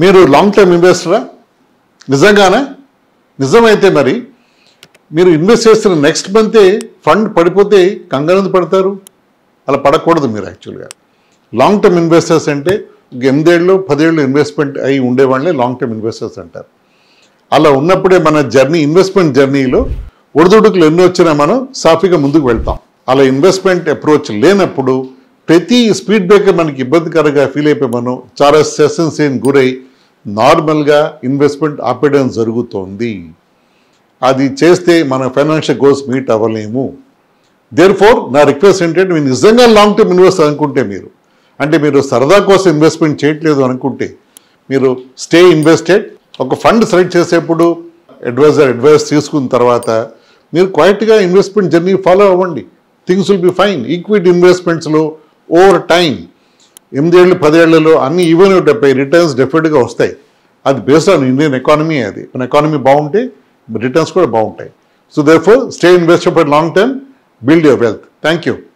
మీరు long term ఇన్వెస్టరా? నిజంగానే? నిజమైతే మరి మీరు ఇన్వెస్ట్ చేస్తున్న నెక్స్ట్ మంతే ఫండ్ పడిపోతే కంగారు పడతారు. అలా పడకూడదు మీరు. యాక్చువల్గా లాంగ్ టర్మ్ ఇన్వెస్టర్స్ అంటే 8 ఏళ్ళు 10 ఏళ్ళు ఇన్వెస్ట్మెంట్ అయి ఉండేవాళ్ళే లాంగ్ టర్మ్ ఇన్వెస్టర్స్ అంటారు. అలా ఉన్నప్పుడే మన ఇన్వెస్ట్మెంట్ జర్నీలో ఒడిదుడుకులు ఎన్ని వచ్చినా మనం సాఫీగా ముందుకు వెళ్తాం. అలా ఇన్వెస్ట్మెంట్ అప్రోచ్ లేనప్పుడు ప్రతి స్పీడ్ బ్రేకర్ మనకి ఇబ్బందికరంగా ఫీల్ అయిపోయి మనం చాలా సెషన్స్ గురై నార్మల్గా ఇన్వెస్ట్మెంట్ ఆపేయడం జరుగుతోంది. అది చేస్తే మన ఫైనాన్షియల్ గోల్స్ మీట్ అవ్వలేము. దేర్ఫోర్ నా రిక్వెస్ట్ ఏంటంటే, మీరు నిజంగా లాంగ్ టర్మ్ ఇన్వెస్ట్ అనుకుంటే, మీరు సరదా కోసం ఇన్వెస్ట్మెంట్ చేయట్లేదు అనుకుంటే, మీరు స్టే ఇన్వెస్టెడ్. ఒక ఫండ్ సెలెక్ట్ చేసేప్పుడు అడ్వైస్ తీసుకున్న తర్వాత మీరు క్వైట్గా ఇన్వెస్ట్మెంట్ జర్నీ ఫాలో అవ్వండి. Things will be fine. Equity ఇన్వెస్ట్మెంట్స్లో ఓవర్ టైం 8 ఏళ్ళు 10 ఏళ్లలో అన్ని ఈవెన్ రిటర్న్స్ డెఫినెట్గా వస్తాయి. అది బేస్డ్ ఆన్ ఇండియన్ ఎకానమీ. అది మన ఎకానమీ బాగుంటే రిటర్న్స్ కూడా బాగుంటాయి. So therefore stay invested for long term, build your wealth. Thank you.